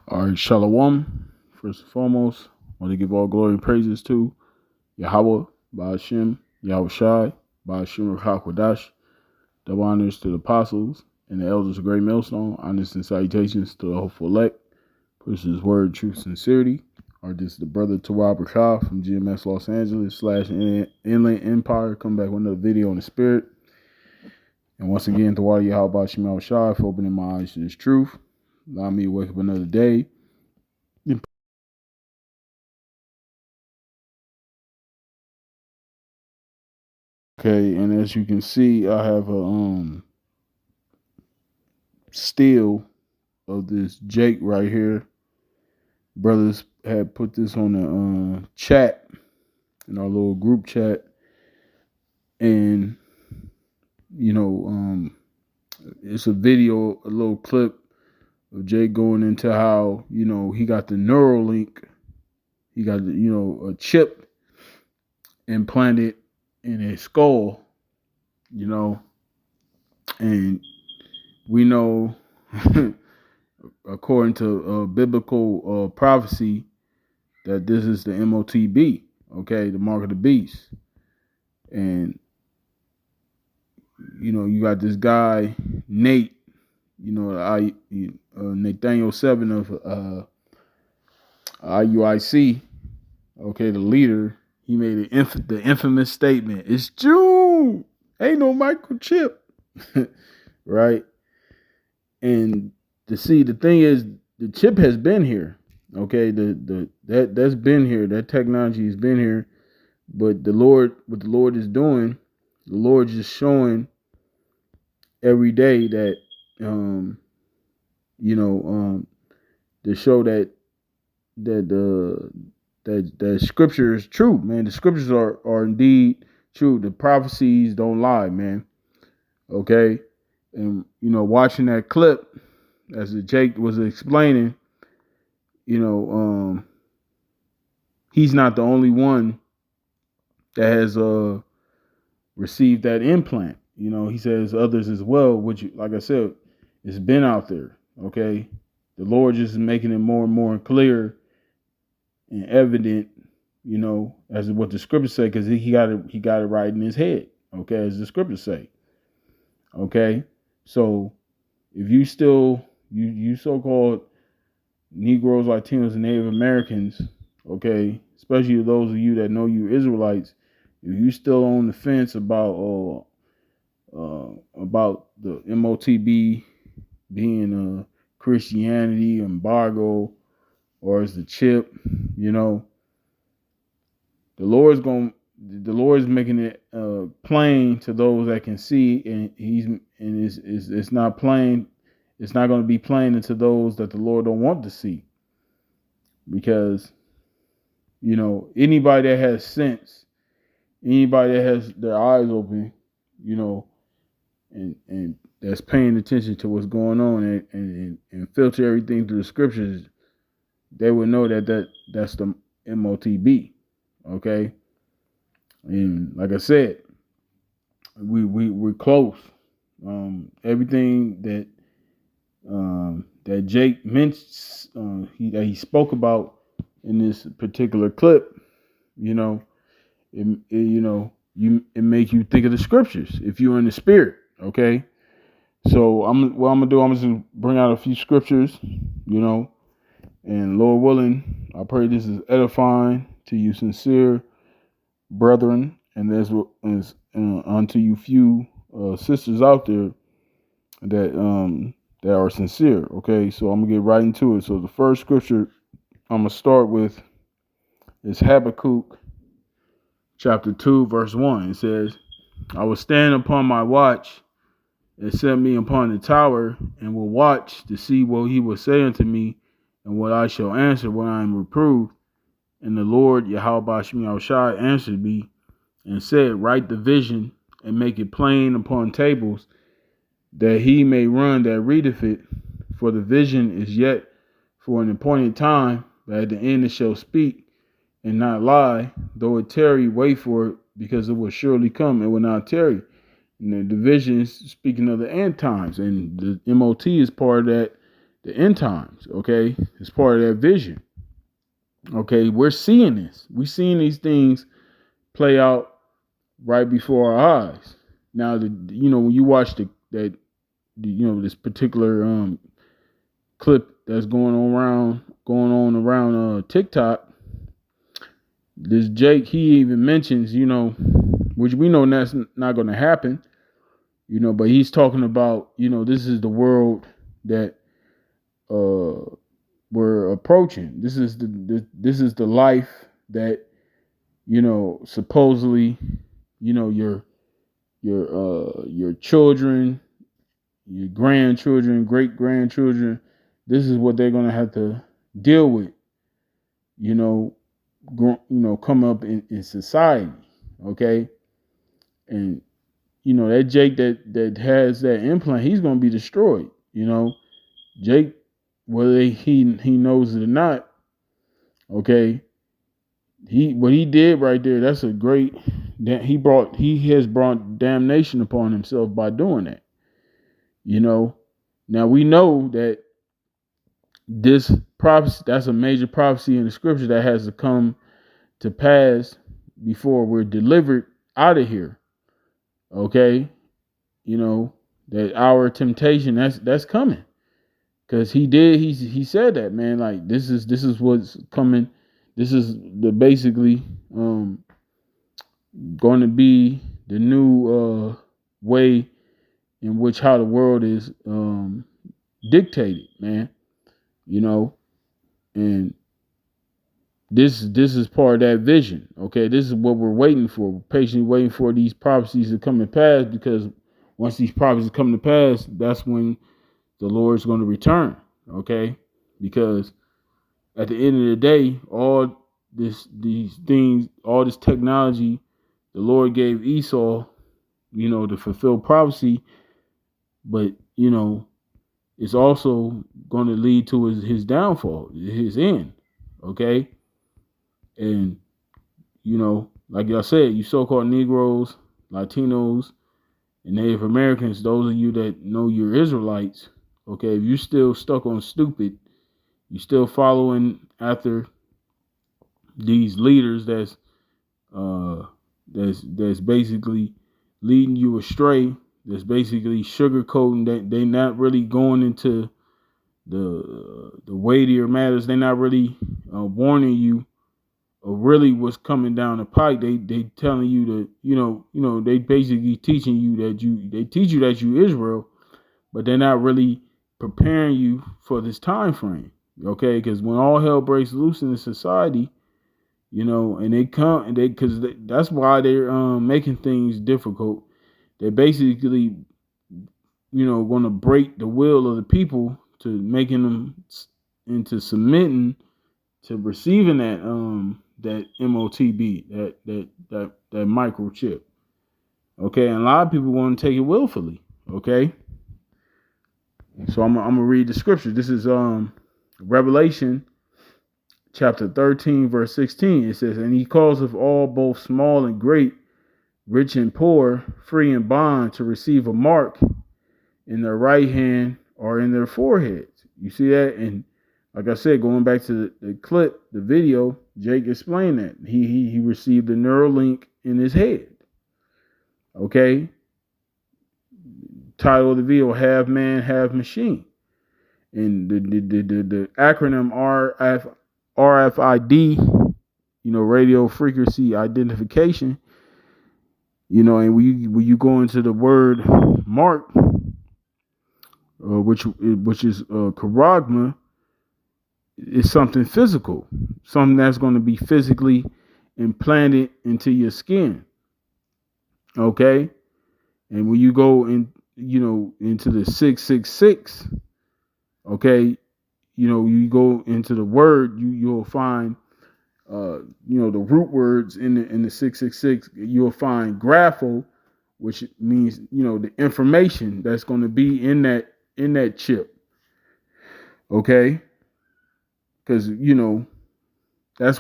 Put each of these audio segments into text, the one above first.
All right, Shalom. First and foremost, I want to give all glory and praises to Yahweh, Ba'ashem, Yahweh Shai, Ba'ashem Rakakwadash. Double honors to the apostles and the elders of Great Millstone. Honors and salutations to the hopeful elect. Pushes word, truth, sincerity. Or this is the brother Tawab Rashad from GMS Los Angeles / Inland Empire. Come back with another video on the spirit. And once again, Tawab Yahweh Ba'ashem Yahweh Shai for opening my eyes to this truth. Allow me to wake up another day. Okay, and as you can see, I have a still of this Jake right here. Brothers had put this on the chat, in our little group chat, and it's a video, a little clip of Jake going into how he got the Neuralink, he got a chip implanted in his skull, and we know, according to biblical prophecy, that this is the MOTB, okay, the mark of the beast. And, you got this guy, Nate, Nathaniel 7 of IUIC, okay, the leader. He made the infamous statement, "It's June, ain't no microchip," right? And the thing is, the chip has been here, okay? That's been here. That technology has been here, but what the Lord is doing, the Lord just showing every day that, to show that scripture is true, man. The scriptures are indeed true. The prophecies don't lie, man. Okay. And, watching that clip, as Jake was explaining, he's not the only one that has received that implant. He says others as well, which, like I said, it's been out there. Okay. The Lord just is making it more and more clear and evident, as what the scriptures say, because he got it right in his head, okay, as the scriptures say. Okay, so if you still you so-called Negroes, Latinos, and Native Americans, okay, especially those of you that know you Israelites, if you still on the fence about the MOTB being Christianity embargo, or as the chip, the Lord's making it plain to those that can see, and it's not plain. It's not going to be plain to those that the Lord don't want to see, because anybody that has sense, anybody that has their eyes open, and that's paying attention to what's going on and filter everything through the scriptures, they would know that's the MOTB, okay? And like I said, we're close. Everything that Jake mentioned, that he spoke about in this particular clip, it makes you think of the scriptures if you're in the spirit, okay? So I'm just bring out a few scriptures, and Lord willing, I pray this is edifying to you, sincere brethren, and there's unto you few sisters out there that are sincere. Okay, so I'm gonna get right into it. So the first scripture I'm gonna start with is Habakkuk chapter 2, verse 1. It says, "I will stand upon my watch and set me upon the tower, and will watch to see what he will say unto me, and what I shall answer when I am reproved. And the Lord, Yahweh Ba'ashem Yahweh Shai, answered me and said, Write the vision and make it plain upon tables, that he may run that readeth it. For the vision is yet for an appointed time, but at the end it shall speak and not lie. Though it tarry, wait for it, because it will surely come, it will not tarry." And the vision is speaking of the end times, and the MOT is part of the end times. Okay, it's part of that vision. Okay, we're seeing this. We're seeing these things play out right before our eyes. Now, when you watch this particular clip that's going on around TikTok, this Jake, he even mentions, which we know that's not going to happen, but he's talking about, this is the world that we're approaching. This is the life that, supposedly, your children, your grandchildren, great grandchildren, this is what they're gonna have to deal with, come up in society, okay? And that Jake that has that implant, he's gonna be destroyed. Jake, whether he knows it or not, okay. What he did right there, that's a great that he has brought damnation upon himself by doing that. Now we know that this prophecy, that's a major prophecy in the scripture that has to come to pass before we're delivered out of here. Okay. That our temptation, that's coming. Cause he said that, man, like this is what's coming. This is basically going to be the new way in which how the world is dictated, man. And this is part of that vision. Okay, this is what we're waiting for. We're patiently waiting for these prophecies to come to pass, because once these prophecies come to pass, that's when the Lord's going to return. Okay, because at the end of the day, all these things, all this technology, the Lord gave Esau, to fulfill prophecy, but it's also going to lead to his downfall, his end. Okay, and like I said, you so-called Negroes, Latinos, and Native Americans, those of you that know you're Israelites, okay, if you're still stuck on stupid, you're still following after these leaders that's basically leading you astray, that's basically sugarcoating, that they not really going into the weightier matters. They're not really warning you of really what's coming down the pike. They telling you that they basically teaching you they teach you that you Israel, but they're not really preparing you for this time frame. Okay, because when all hell breaks loose in the society, and they come and because that's why they're making things difficult. They're basically going to break the will of the people to making them into submitting to receiving that MOTB, that microchip. Okay, and a lot of people want to take it willfully. Okay, so I'm gonna read the scripture. This is Revelation chapter 13, verse 16. It says, "And he calls of all, both small and great, rich and poor, free and bond, to receive a mark in their right hand or in their foreheads." You see that? And like I said, going back to the clip, the video, Jake explained that he received the Neuralink in his head. Okay. Title of the video: Half Man, Half Machine. And the acronym RFID, radio frequency identification. And when you go into the word mark, which is charagma, is something physical, something that's going to be physically implanted into your skin. Okay, and when you go into the 666, okay, you go into the word, you'll find the root words in the 666. You'll find grapho, which means the information that's going to be in that chip. Okay, because that's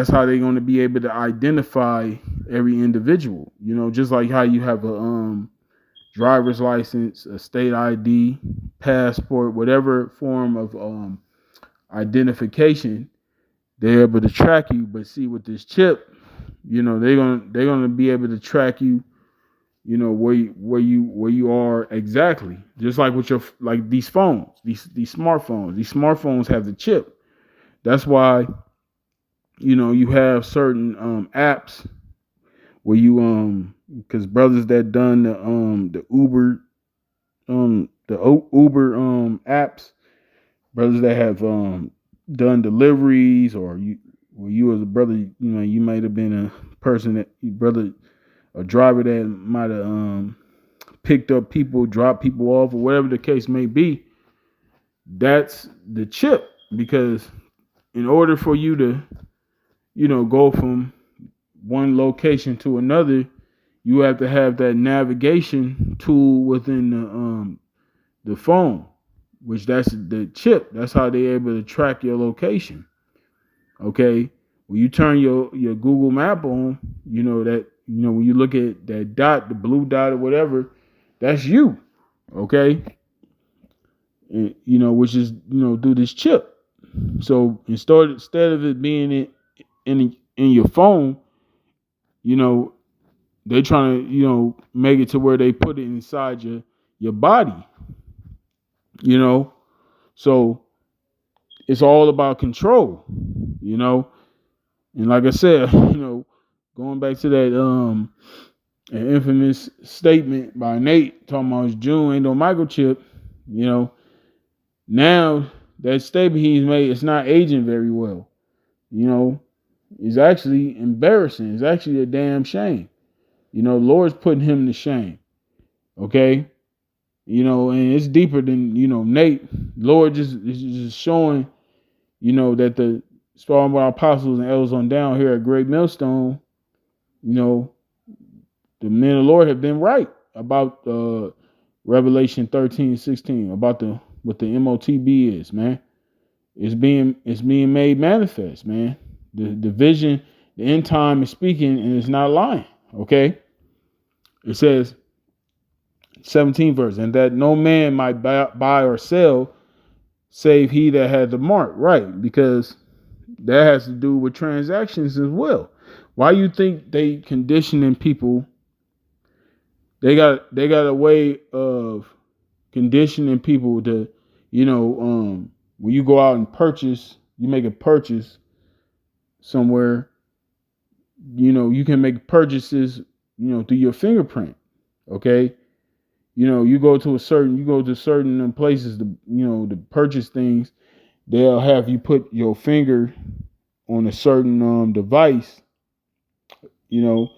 how they're going to be able to identify every individual. Just like how you have a driver's license, a state ID, passport, whatever form of identification, they're able to track you. But see, with this chip, they're gonna be able to track you. Where you are exactly. Just like with your like these phones, these smartphones. These smartphones have the chip. That's why you have certain apps where you because brothers that done the Uber apps, brothers that have done deliveries, or you as a brother, you might have been a person a driver that might have picked up people, dropped people off, or whatever the case may be. That's the chip, because in order for you to go from one location to another, you have to have that navigation tool within the phone, which that's the chip. That's how they're able to track your location. Okay, when you turn your Google map on, when you look at that dot, the blue dot or whatever, that's you. Okay, and, which is through this chip. So instead of it being in your phone, they're trying to make it to where they put it inside your body. So it's all about control. And like I said, going back to that an infamous statement by Nate talking about his June ain't no microchip. Now that statement he's made, it's not aging very well. It's actually embarrassing. It's actually a damn shame. Lord's putting him to shame. Okay. And it's deeper than, Nate. Lord is just showing, that the starting with our apostles and elders on down here at Great Millstone, the men of the Lord have been right about Revelation 13:16, about what the MOTB is, man. It's being made manifest, man. The vision, the end time is speaking, and it's not lying. Okay. It says, 17th verse, and that no man might buy or sell save he that had the mark. Right, because that has to do with transactions as well. Why you think they conditioning people? They got a way of conditioning people to, when you go out and purchase, you make a purchase somewhere, you can make purchases, through your fingerprint. Okay. You go to certain places to purchase things. They'll have you put your finger on a certain device, to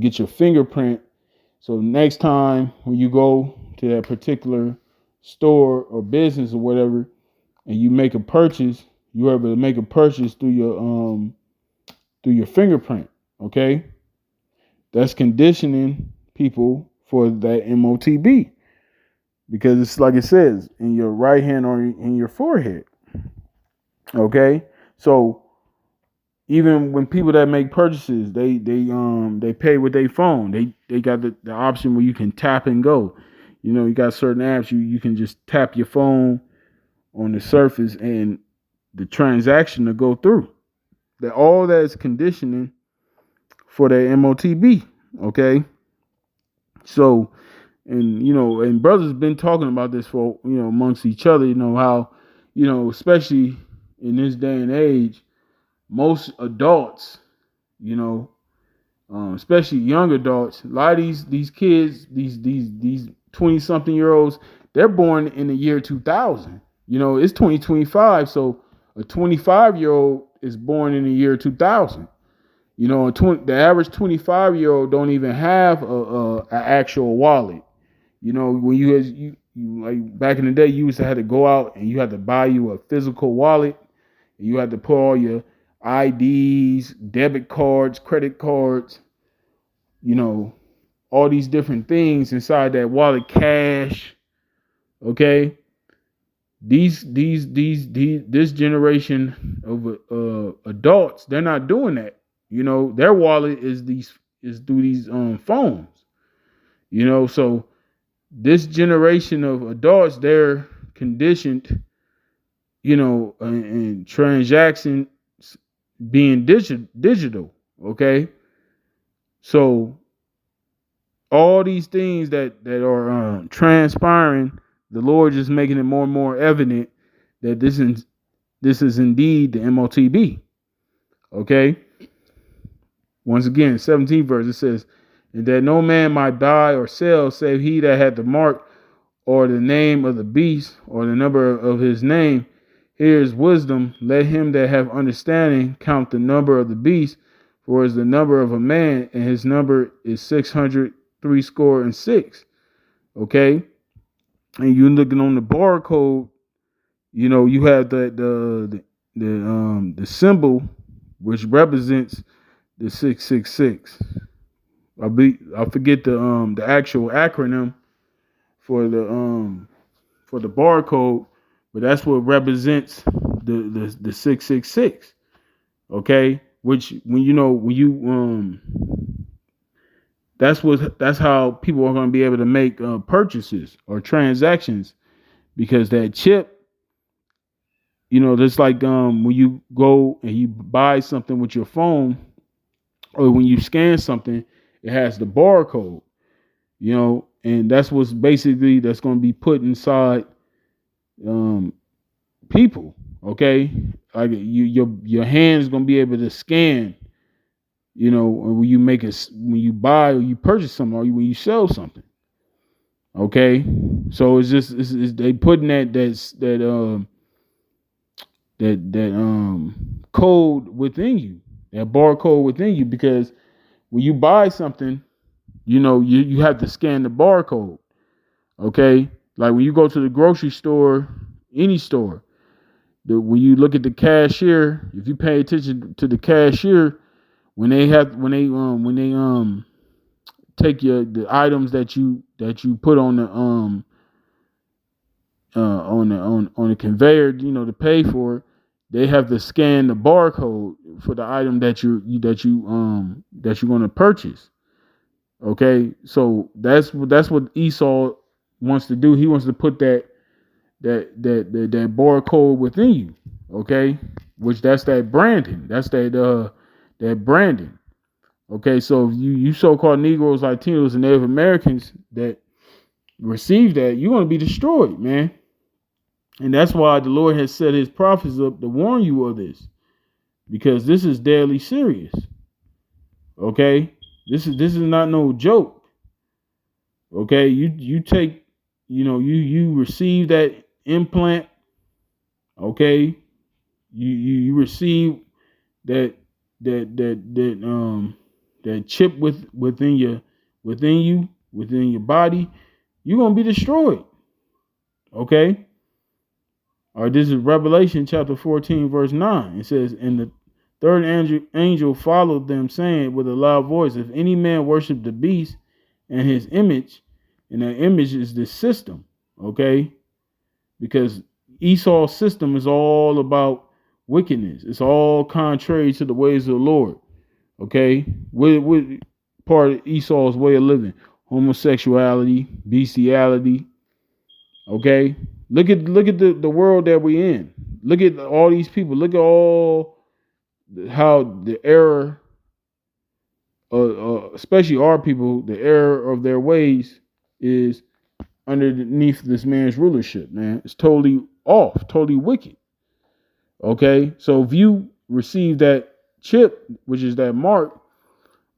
get your fingerprint. So next time when you go to that particular store or business or whatever, and you make a purchase, you're able to make a purchase through your fingerprint. Okay, that's conditioning people for that MOTB, because it's like it says, in your right hand or in your forehead. Okay, so even when people that make purchases, they pay with their phone. They got the option where you can tap and go. You got certain apps you can just tap your phone on the surface and the transaction to go through. All that is conditioning for the MOTB. Okay. So, and brothers been talking about this for, amongst each other, how, especially in this day and age, most adults, especially young adults, a lot of these kids, these 20-something-year-olds, they're born in the year 2000. It's 2025, so a 25-year-old is born in the year 2000. The average 25-year-old don't even have a actual wallet. When you like back in the day, you used to have to go out and you had to buy you a physical wallet. And you had to put all your IDs, debit cards, credit cards, all these different things inside that wallet, cash. Okay. This generation of adults, they're not doing that. Their wallet is through these phones. So this generation of adults, they're conditioned, and transactions being digital. Okay. So all these things that are transpiring, the Lord just making it more and more evident that this is indeed the MOTB. Okay. Once again, 17th verse, it says, and that no man might buy or sell save he that had the mark or the name of the beast or the number of his name. Here is wisdom. Let him that have understanding count the number of the beast, for is the number of a man, and his number is 666. Okay, and you looking on the barcode, you have the symbol which represents the 666. I forget the actual acronym for the barcode, but that's what represents the 666. Okay, which that's how people are going to be able to make purchases or transactions, because that chip, just like when you go and you buy something with your phone, or when you scan something, it has the barcode, and that's what's basically that's going to be put inside people. Okay, like your hands going to be able to scan, when you buy or you purchase something, or when you sell something. Okay, so it's just they putting that code within you, that barcode within you, because when you buy something, you have to scan the barcode. Okay, like when you go to the grocery store, any store, when you look at the cashier, if you pay attention to the cashier, when they take the items that you put on the conveyor, to pay for it, they have to scan the barcode for the item that you're going to purchase. Okay, so that's what Esau wants to do. He wants to put that barcode within you. Okay, which that's that branding. That's that branding. Okay, so if you so-called Negroes, Latinos, and Native Americans that receive that, you're going to be destroyed, man. And that's why the Lord has set his prophets up to warn you of this, because this is deadly serious. Okay, this is not no joke. Okay, you take, you receive that implant. Okay, you receive that chip within your body, you're gonna be destroyed. Okay. All right, this is Revelation chapter 14, verse 9. It says, and the third angel followed them, saying with a loud voice, if any man worship the beast and his image, and that image is the system, okay? Because Esau's system is all about wickedness. It's all contrary to the ways of the Lord, okay? What part of Esau's way of living? Homosexuality, bestiality, okay? Look at the world that we're in. Look at all these people. Look at how the error, especially our people, the error of their ways is underneath this man's rulership, man. It's totally off, totally wicked. Okay, so if you receive that chip, which is that mark,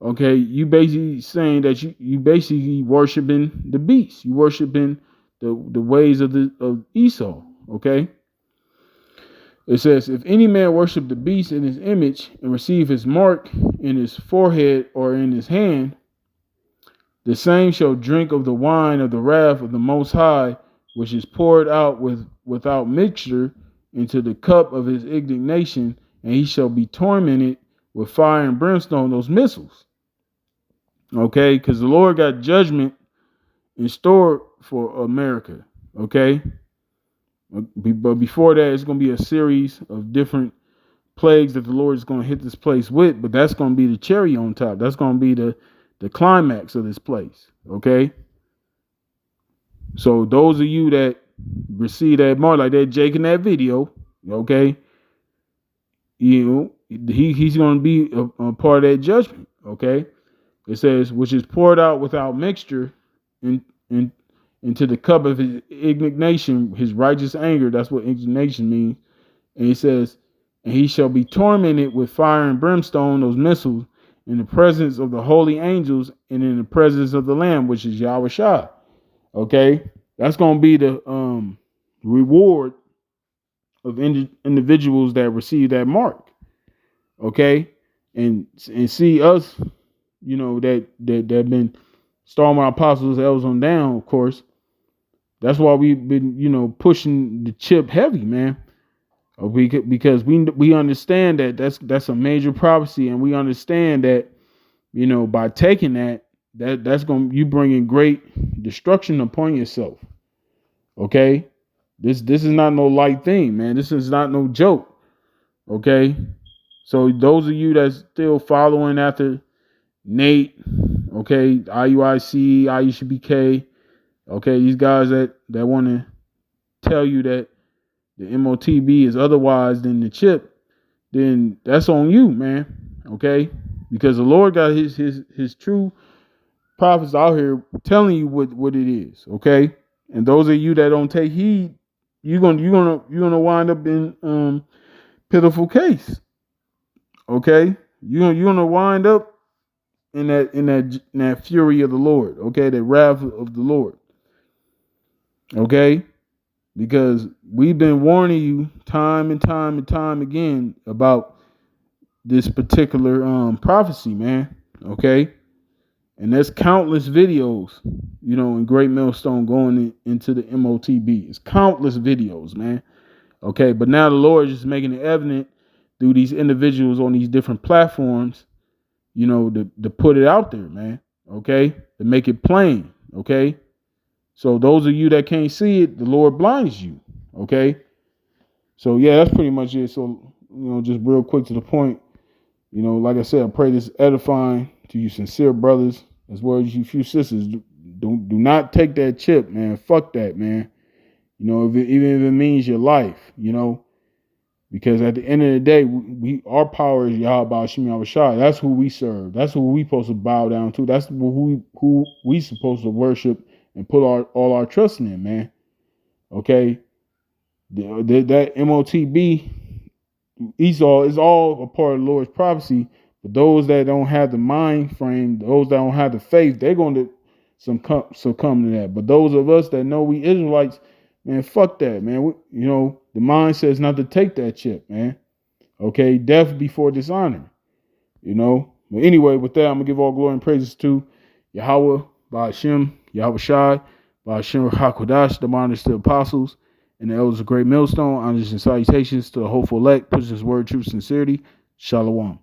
okay, you basically saying that you basically worshiping the beast. You worshiping the ways of Esau. Okay. It says, if any man worship the beast in his image and receive his mark in his forehead or in his hand, the same shall drink of the wine of the wrath of the Most High, which is poured out without mixture into the cup of his indignation, and he shall be tormented with fire and brimstone, those missiles. Okay, because the Lord got judgment in store for America. Okay, but before that, it's going to be a series of different plagues that the Lord is going to hit this place with, but that's going to be the cherry on top. That's going to be the climax of this place. Okay, So those of you that receive that mark, like that Jake in that video, okay, he's going to be a part of that judgment. Okay, it says, which is poured out without mixture in, into the cup of his indignation, his righteous anger. That's what indignation means. And he says, and he shall be tormented with fire and brimstone, those missiles, in the presence of the holy angels and in the presence of the Lamb, which is Yahweh Shai. Okay, that's going to be the reward of individuals that receive that mark. Okay, and see us, that been Starman apostles, elders on down. Of course, that's why we've been pushing the chip heavy, man. Because we understand that that's a major prophecy, and we understand that by taking that's going you bringing great destruction upon yourself. Okay, this is not no light thing, man. This is not no joke. Okay, so those of you that's still following after Nate, okay, IUIC, IUCBK, okay, these guys that want to tell you that the MOTB is otherwise than the chip, then that's on you, man. Okay, because the Lord got his true prophets out here telling you what it is. Okay, and those of you that don't take heed, you're gonna wind up in pitiful case. Okay, you're gonna wind up in that fury of the Lord. Okay, that wrath of the Lord. Okay. Because we've been warning you time and time again about this particular prophecy, man. Okay, and there's countless videos, in Great Millstone going into the MOTB. It's countless videos, man. Okay, but now the Lord is just making it evident through these individuals on these different platforms, to put it out there, man. Okay, to make it plain. Okay. So those of you that can't see it, the Lord blinds you. Okay. So yeah, that's pretty much it. So, just real quick to the point, like I said, I pray this edifying to you sincere brothers, as well as you few sisters. Do not take that chip, man. Fuck that, man. Even if it means your life, because at the end of the day, our power is Yahweh Shem Yahweh Shai. That's who we serve. That's who we supposed to bow down to. That's who we supposed to worship and put all our trust in, man. Okay, that MOTB, Esau is all a part of the Lord's prophecy. But those that don't have the mind frame, those that don't have the faith, they're going to succumb to that. But those of us that know we Israelites, man, fuck that, man. The mind says not to take that chip, man. Okay, death before dishonor. But anyway, with that, I'm gonna give all glory and praises to Yahweh, Ba'ashem, Yahweh Shai, Ba'ashem HaKodash, the monitors to the apostles, and the elders of Great Millstone. Honors and salutations to the hopeful elect, puts his word, truth, sincerity. Shalom.